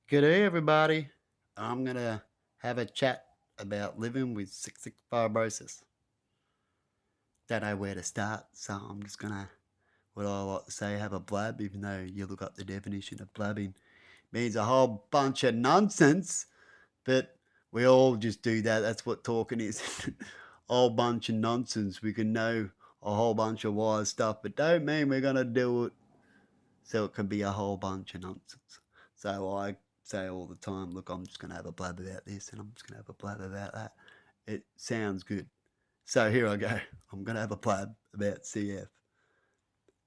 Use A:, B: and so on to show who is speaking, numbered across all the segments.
A: Good day, everybody. I'm going to have a chat about living with cystic fibrosis. Don't know where to start, so I'm just going to, what I like to say, have a blab, even though you look up the definition of blabbing. Means a whole bunch of nonsense, but we all just do that. That's what talking is. A whole bunch of nonsense. We can know a whole bunch of wise stuff, but don't mean we're going to do it so it can be a whole bunch of nonsense. So I say all the time, look, I'm just going to have a blab about this and I'm just going to have a blab about that. It sounds good. So here I go. I'm going to have a blab about CF.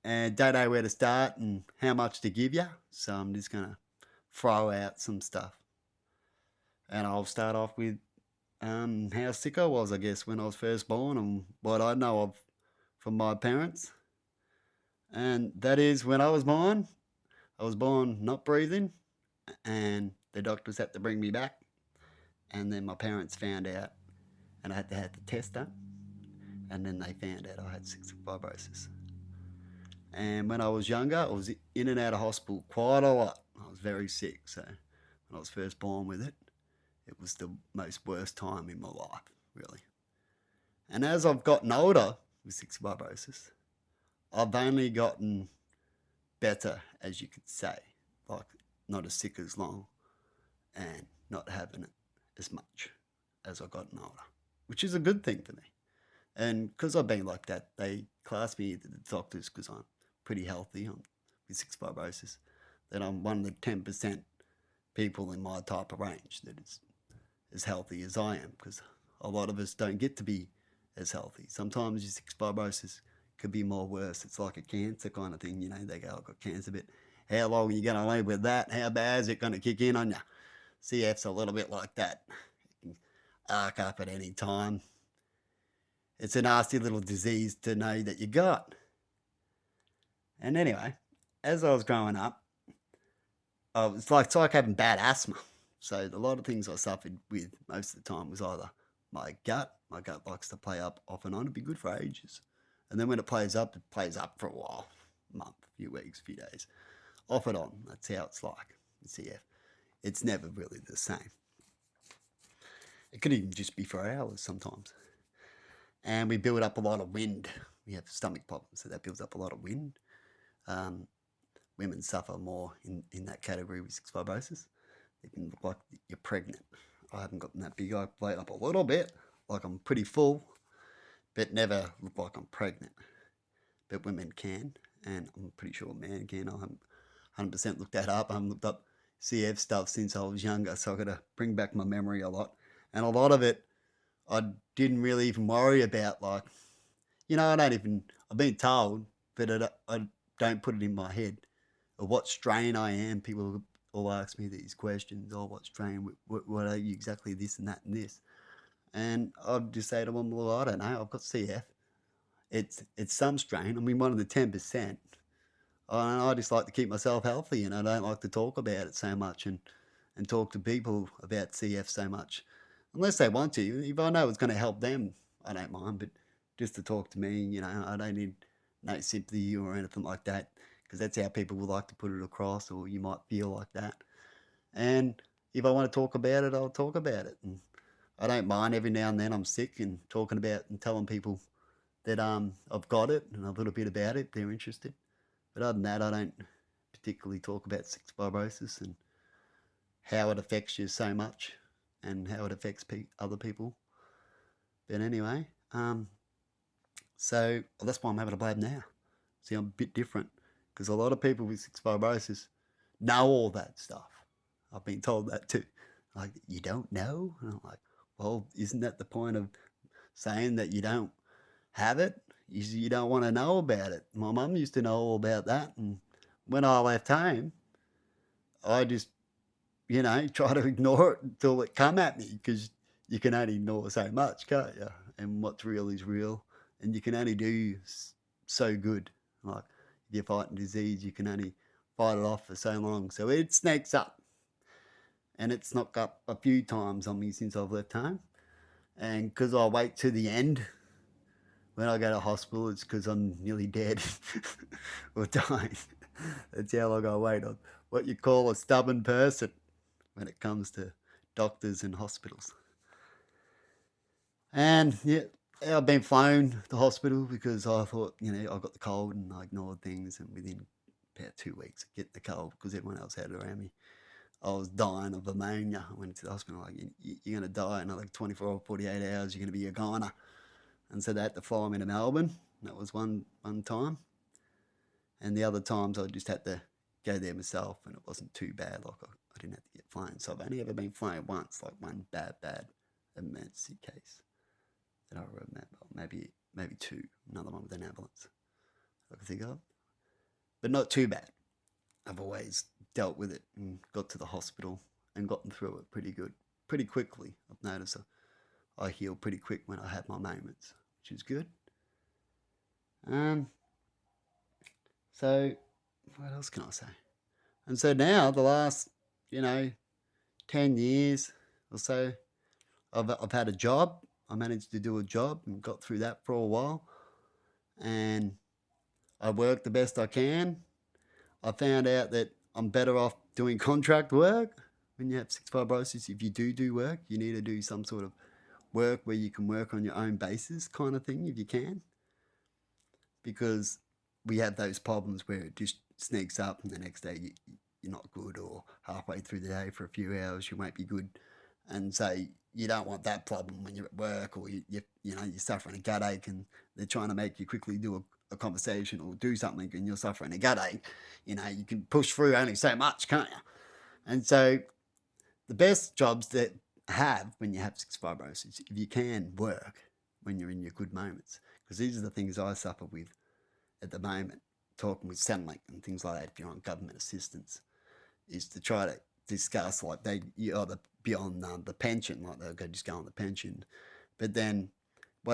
A: And don't know where to start and how much to give you. So I'm just going to throw out some stuff. And I'll start off with how sick I was, I guess, when I was first born and what I know of from my parents. And that is when I was born not breathing, and the doctors had to bring me back. And then my parents found out, and I had to have the test done. And then they found out I had cystic fibrosis. And when I was younger, I was in and out of hospital quite a lot. I was very sick. So when I was first born with it, it was the most worst time in my life, really. And as I've gotten older with cystic fibrosis, I've only gotten better, as you could say, like not as sick as long and not having it as much as I've gotten older, which is a good thing for me. And because I've been like that, they class me, the doctors, because I'm pretty healthy with cystic fibrosis, that I'm one of the 10% people in my type of range that is as healthy as I am, because a lot of us don't get to be as healthy. Sometimes your cystic fibrosis could be more worse. It's like a cancer kind of thing, they go, I've got cancer, but how long are you going to live with that? How bad is it going to kick in on you? CF's a little bit like that. It can arc up at any time. It's a nasty little disease to know that you got. And anyway, as I was growing up, it's like having bad asthma. So a lot of things I suffered with most of the time was either my gut. My gut likes to play up off and on. It'd be good for ages. And then when it plays up for a while, a month, a few weeks, a few days, off and on. That's how it's like with CF. It's never really the same. It could even just be for hours sometimes. And we build up a lot of wind. We have stomach problems, so that builds up a lot of wind. Um, Women suffer more in that category with cystic fibrosis. It can look like you're pregnant. I haven't gotten that big. I blow up a little bit, like I'm pretty full, but never look like I'm pregnant. But women can, and I'm pretty sure a man can. I haven't 100% looked that up. I haven't looked up CF stuff since I was younger, so I've got to bring back my memory a lot. And a lot of it I didn't really even worry about. Like, I've been told, but I don't put it in my head of what strain I am. People all ask me these questions. Oh, what strain? What are you exactly? This and that and this. And I'd just say to them, well, I don't know. I've got CF. It's some strain. I mean, one of the 10%. And I just like to keep myself healthy, and I don't like to talk about it so much and talk to people about CF so much, unless they want to. If I know it's going to help them, I don't mind. But just to talk to me, I don't need no sympathy or anything like that, because that's how people would like to put it across, or you might feel like that. And if I want to talk about it, I'll talk about it. And I don't mind every now and then I'm sick and talking about and telling people that I've got it and a little bit about it if they're interested. But other than that, I don't particularly talk about cystic fibrosis and how it affects you so much and how it affects other people. But anyway, so that's why I'm having a blab now. See, I'm a bit different because a lot of people with cystic fibrosis know all that stuff. I've been told that too. Like, you don't know? And I'm like, well, isn't that the point of saying that you don't have it? You don't want to know about it. My mum used to know all about that. And when I left home, I just, try to ignore it until it come at me, because you can only ignore so much, can't you? And what's real is real. And you can only do so good. Like, if you're fighting disease, you can only fight it off for so long. So it snakes up. And it's knocked up a few times on me since I've left home. And because I wait to the end when I go to hospital, it's because I'm nearly dead or dying. That's how long I wait. I'm what you call a stubborn person. when it comes to doctors and hospitals. And yeah, I've been flown to hospital because I thought, I got the cold and I ignored things. And within about 2 weeks of getting the cold, because everyone else had it around me, I was dying of ammonia. I went to the hospital, like, you're going to die in like 24 or 48 hours. You're going to be a goner. And so they had to fly me to Melbourne. That was one time. And the other times I just had to go there myself, and it wasn't too bad. Like I didn't have to get flown. So I've only ever been flown once, like one bad emergency case that I remember. Maybe two. Another one with an ambulance I can think of, but not too bad. I've always dealt with it and got to the hospital and gotten through it pretty good, pretty quickly. I've noticed I heal pretty quick when I have my moments, which is good. Um, so what else can I say? And so now the last, you know, 10 years or so, I've had a job. I managed to do a job and got through that for a while, and I work the best I can. I found out that I'm better off doing contract work when you have cystic fibrosis. If you do work, you need to do some sort of work where you can work on your own basis, kind of thing, if you can, because we have those problems where it just sneaks up, and the next day you're not good, or halfway through the day for a few hours you won't be good, and so you don't want that problem when you're at work, or you're suffering a gut ache and they're trying to make you quickly do a conversation or do something, and you're suffering a gut ache. You can push through only so much, can't you? And so the best jobs that have when you have cystic fibrosis, if you can work when you're in your good moments, because these are the things I suffer with at the moment, talking with Centrelink and things like that, if you're on government assistance, is to try to discuss, like, you either be on the pension, like they'll just go on the pension, but then